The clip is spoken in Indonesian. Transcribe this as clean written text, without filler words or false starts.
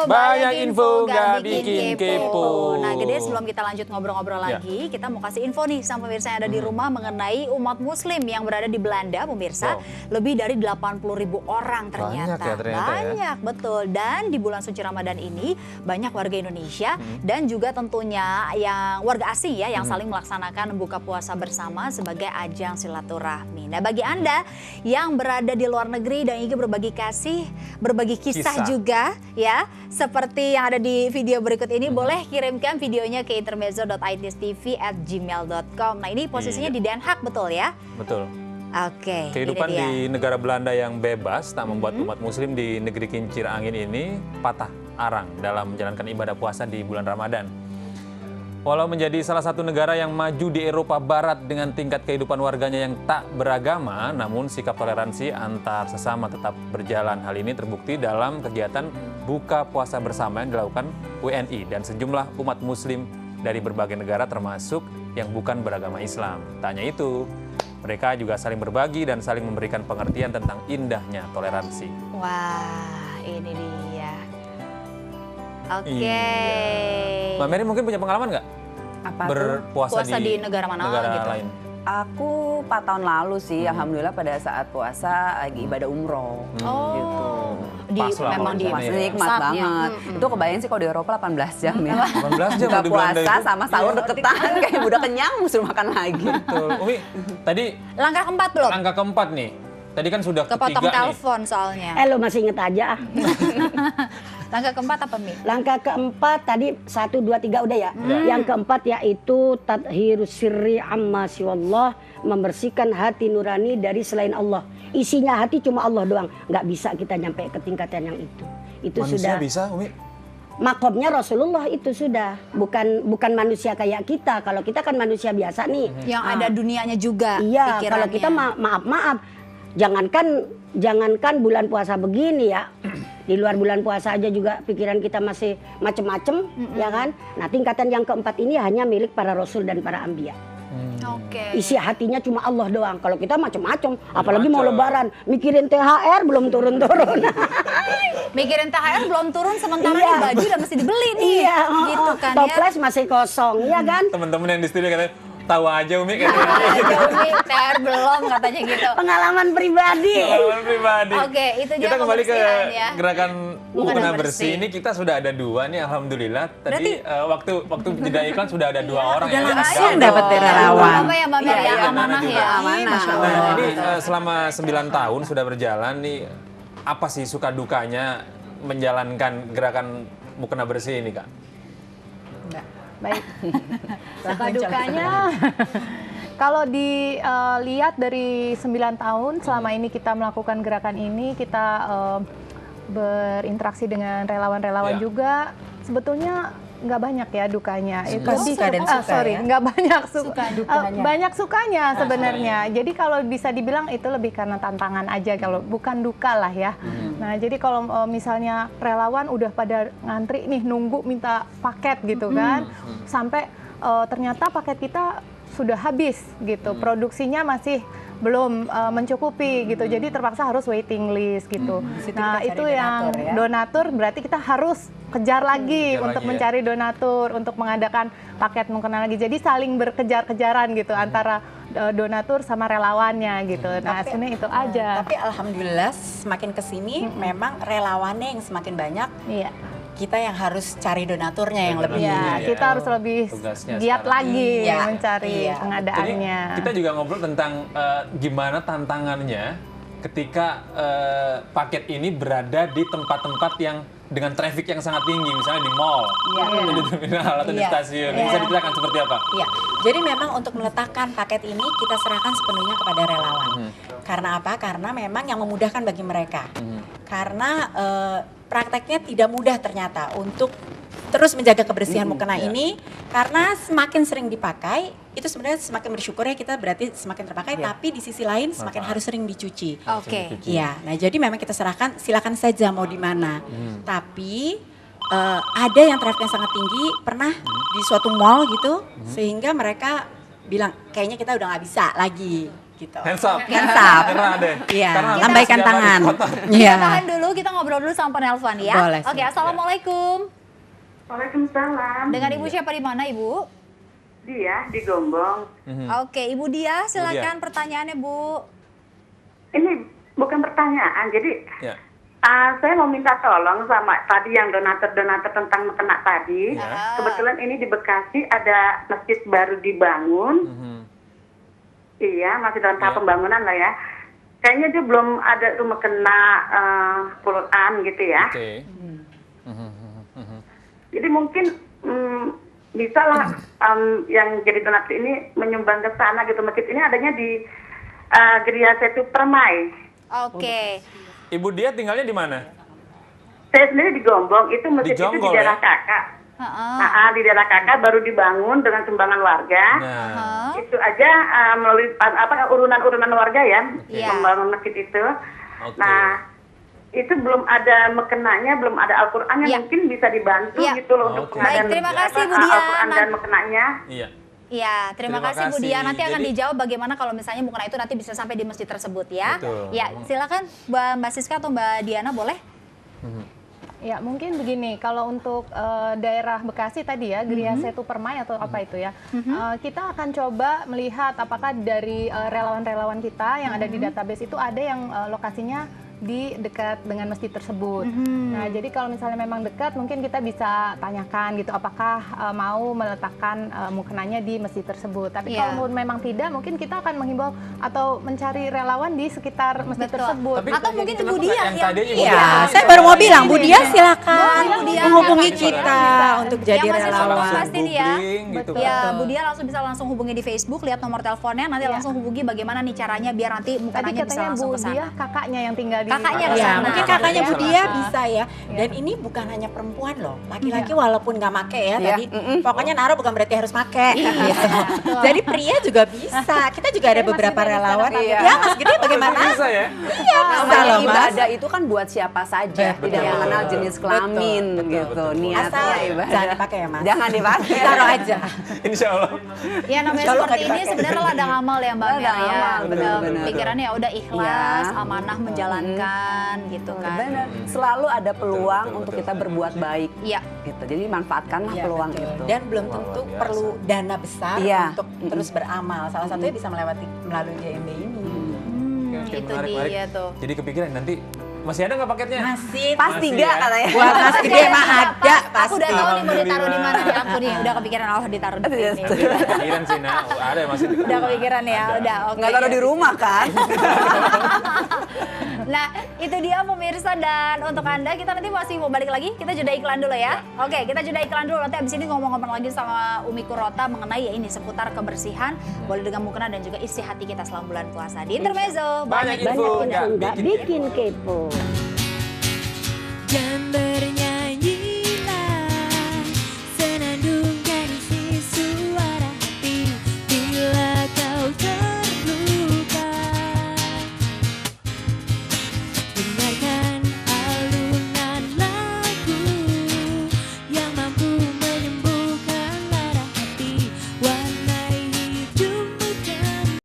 Banyak info gak bikin kepo. Nah, Gede, sebelum kita lanjut ngobrol-ngobrol lagi, kita mau kasih info nih sama pemirsa yang ada di rumah mengenai umat muslim yang berada di Belanda, pemirsa. Lebih dari 80.000 orang ternyata. Banyak ya ternyata. Banyak, betul. Dan di bulan suci Ramadan ini banyak warga Indonesia dan juga tentunya yang warga asing ya yang saling melaksanakan buka puasa bersama sebagai ajang silaturahmi. Nah, bagi Anda yang berada di luar negeri dan ingin berbagi kasih, berbagi kisah juga ya, seperti yang ada di video berikut ini, boleh kirimkan videonya ke intermezzo.itstv@gmail.com. Nah, ini posisinya di Den Haag, betul ya? Betul. Oke. Kehidupan di negara Belanda yang bebas tak membuat umat muslim di negeri kincir angin ini patah arang dalam menjalankan ibadah puasa di bulan Ramadan. Walau menjadi salah satu negara yang maju di Eropa Barat dengan tingkat kehidupan warganya yang tak beragama, namun sikap toleransi antar sesama tetap berjalan. Hal ini terbukti dalam kegiatan buka puasa bersama yang dilakukan WNI dan sejumlah umat muslim dari berbagai negara termasuk yang bukan beragama Islam. Tak hanya itu, mereka juga saling berbagi dan saling memberikan pengertian tentang indahnya toleransi. Wah, ini dia. Oke. Iya. Mbak Mary mungkin punya pengalaman nggak? Apa Berpuasa Puasa di negara mana gitu? lain? Aku 4 tahun lalu sih, alhamdulillah pada saat puasa lagi ibadah umroh. Gitu. Pas lah Memang di kalau di sana ya. Nikmat banget. Itu kebayang sih kalau di Eropa 18 jam ya. 18 jam Buka di Belanda puasa itu. sama sahur deketan, kayak udah kenyang mesti makan lagi. Betul. Umi, tadi Langkah keempat belum? angka keempat nih. Tadi kan sudah Kepotong ketiga nih. telepon soalnya. Lo masih inget aja. Langkah keempat apa, Mi? Langkah keempat tadi 1, 2, 3 udah ya. Yang keempat yaitu tathhirus sirri amma siwallah, membersihkan hati nurani dari selain Allah. Isinya hati cuma Allah doang, nggak bisa kita nyampe ke tingkatan yang itu. Itu Manusia sudah bisa, Umi? makomnya Rasulullah, itu sudah bukan manusia kayak kita. Kalau kita kan manusia biasa nih. Yang ada dunianya juga. Iya, kalau pikirannya. kita maaf, jangankan bulan puasa begini ya. Di luar bulan puasa aja juga pikiran kita masih macem-macem, ya kan? Nah, tingkatan yang keempat ini hanya milik para rasul dan para anbiya. Oke. Isi hatinya cuma Allah doang. Kalau kita macem-macem, apalagi mau lebaran, mikirin THR belum turun-turun. Mikirin THR belum turun sementara Iya. nih baju udah mesti dibeli nih. Iya, Gitu kan ya. toples masih kosong, ya kan? Teman-teman yang di studio katanya, tahu aja Umi katanya. Aja Umi, THR belum katanya gitu. Pengalaman pribadi. Pengalaman pribadi. Oke, itu dia Kita kembali ke pembersihan ya. gerakan Mukena mukena bersih. bersih. Ini kita sudah ada 2 nih, alhamdulillah. Tadi waktu jeda iklan sudah ada 2 orang udah yang langsung gabung. dapat dari relawan. Apa ya Mbak Mary? Iya, Amanah juga. ya. Amanah. Masya Nah, Allah. ini selama 9 tahun sudah berjalan nih, apa sih suka dukanya menjalankan gerakan mukena bersih ini, Kak? Baik. Suka dukanya kalau dilihat dari 9 tahun selama ini kita melakukan gerakan ini, kita berinteraksi dengan relawan-relawan Ya. juga, sebetulnya nggak banyak ya dukanya. Suka dan suka ya? Nggak banyak Suka dukanya. banyak sukanya sebenarnya. Jadi kalau bisa dibilang itu lebih karena tantangan aja, kalau bukan duka lah ya. Nah, jadi kalau misalnya relawan udah pada ngantri nih nunggu minta paket gitu kan, sampai ternyata paket kita sudah habis gitu, produksinya masih belum mencukupi gitu, jadi terpaksa harus waiting list gitu. Situ Nah, kita itu cari yang donatur ya. donatur berarti kita harus kejar lagi untuk mencari donatur, untuk mengadakan paket mukena lagi. Jadi saling berkejar-kejaran gitu antara donatur sama relawannya gitu. Nah, sebenarnya itu aja. Tapi alhamdulillah semakin kesini memang relawannya yang semakin banyak. Iya. Kita yang harus cari donaturnya yang lebih. Ya, kita harus lebih Tugasnya giat sekarang. lagi Iya, mencari iya. pengadaannya. Jadi kita juga ngobrol tentang gimana tantangannya ketika paket ini berada di tempat-tempat yang dengan traffic yang sangat tinggi, misalnya di mall, di terminal atau di Iya. stasiun. Iya. Bisa diceritakan seperti apa? Iya, jadi memang untuk meletakkan paket ini kita serahkan sepenuhnya kepada relawan. Karena apa? Karena memang yang memudahkan bagi mereka. Karena prakteknya tidak mudah ternyata untuk terus menjaga kebersihan mukena ini, karena semakin sering dipakai itu sebenarnya semakin bersyukur ya kita, berarti semakin terpakai, tapi di sisi lain semakin harus sering dicuci. Oke. Iya, nah jadi memang kita serahkan, silakan saja mau di mana. Tapi ada yang trafficnya sangat tinggi, pernah di suatu mall gitu, sehingga mereka bilang kayaknya kita udah nggak bisa lagi. gitu. Hands up. Hands up. Nyerah deh. Iya, Karena lambaikan setiap hari tangan. kotor. Iya. Kita tahan dulu, kita ngobrol dulu sama penelpon ya. Boleh, Oke, siap. assalamualaikum. Waalaikumsalam. Dengan Ibu siapa di mana, Ibu? Dia di Gombong. Oke, Ibu Dia, silakan pertanyaannya, Bu. Ini bukan pertanyaan, jadi Ya. saya mau minta tolong sama tadi yang donatur-donatur tentang mukena tadi. Ya. Kebetulan ini di Bekasi ada masjid baru dibangun. Iya, masih dalam tahap Ya. pembangunan lah ya. Kayaknya dia belum ada rumah kena Quran gitu ya. Oke. Jadi mungkin bisa lah yang jadi donatur ini menyumbang ke sana gitu. Masjid ini adanya di Geria Setu Permai. Oke. Ibu dia tinggalnya di mana? Saya sendiri di Gombong, itu masjid itu di Jonggol, daerah ya? Kakak. Heeh. Di daerah Kakak baru dibangun dengan sumbangan warga. Nah, Itu aja melalui urunan-urunan warga ya, Iya. membangun masjid itu. oke. Nah, itu belum ada mekenanya, belum ada Al-Qur'annya, Iya. mungkin bisa dibantu Iya. gitu loh untuk Oke. pengadaan Baik, terima kasih, Bu Dian. Al-Qur'an dan mekenanya. Iya. Iya, terima Terima kasih Bu kasih. Dia. Nanti akan Jadi- dijawab bagaimana kalau misalnya mukena itu nanti bisa sampai di masjid tersebut ya. Betul. Ya, silakan Mbak Siska atau Mbak Diana boleh? Ya mungkin begini, kalau untuk daerah Bekasi tadi ya, Geria Setu Permai atau apa itu ya, kita akan coba melihat apakah dari relawan-relawan kita yang ada di database itu ada yang lokasinya di dekat dengan masjid tersebut. Nah, jadi kalau misalnya memang dekat, mungkin kita bisa tanyakan gitu, apakah mau meletakkan mukenanya di masjid tersebut. Tapi Iya. kalau memang tidak, mungkin kita akan menghimbau atau mencari relawan di sekitar masjid Betul. tersebut. Tapi Atau mungkin Ibu kenapa Dia yang yang tadi Ibu Iya, Dia saya baru mau bilang, Bu Dia silakan Boleh, Bu Dia. menghubungi Yang kita untuk jadi yang masih relawan. belum pasti nih ya. googling gitu Betul. kan. Ya, Bu Dia langsung bisa langsung hubungi di Facebook, lihat nomor teleponnya, nanti Iya. langsung hubungi bagaimana nih caranya biar nanti Tadi mukenanya bisa katanya langsung Bu ke sana. Dia kakaknya yang tinggal di Kakaknya ke Ya, sana. mungkin Nah, kakaknya Bu ya. Dia bisa ya. Dan ini bukan hanya perempuan loh, laki-laki walaupun nggak make ya Iya. tadi. Pokoknya naruh bukan berarti harus make. Gitu. Jadi pria juga bisa. Kita juga ada Saya masih beberapa banyak relawan. tanda tanya. Ya, Mas Gede bagaimana? Bisa ya? Iya, bisa Namanya loh, Mas. ibadah itu kan buat siapa saja, Betul. tidak mengenal jenis kelamin Betul, gitu. betul. Niatnya Asal ibadah. jangan dipakai ya, Mas. Jangan dipakai. Taruh aja. Insya Allah. Ya namanya Insya Allah seperti nggak ini dipakai. sebenarnya ladang amal ya Mbak Ladang Mer ya. amal, benar-benar. Pikirannya ya udah ikhlas, Iya. amanah menjalankan gitu kan. Benar. Selalu ada peluang betul, untuk betul. kita berbuat baik. Iya. Gitu. Jadi manfaatkanlah Iya, peluang betul. itu. Dan belum tentu biasa. perlu dana besar Iya. untuk terus beramal. Salah satunya bisa melalui JMB ini. Oke, Itu menarik, dia menarik. tuh. Jadi kepikiran nanti masih ada nggak paketnya? Masih Pas Masih 3 ya. katanya. buat Mas Gede mah ada Aku udah pasti. tahu nih mau ditaruh di mana nih Alhamdulillah. aku nih. Udah kepikiran Allah ditaruh di Iya, sini. Kepikiran sih, nah. Ada masih. Udah kepikiran ya, udah oke. Nggak taruh di rumah kan? Nah, itu dia pemirsa dan untuk Anda kita nanti masih mau balik lagi. Kita jeda iklan dulu ya. Oke, kita jeda iklan dulu. Nanti abis ini ngomong-ngomong lagi sama Umi Kurota mengenai ya ini seputar kebersihan, boleh dengan mukena dan juga isi hati kita selama bulan puasa. Di Intermezzo Banyak info. Banyak nggak info nggak bikin kepo. Dan bernyanyi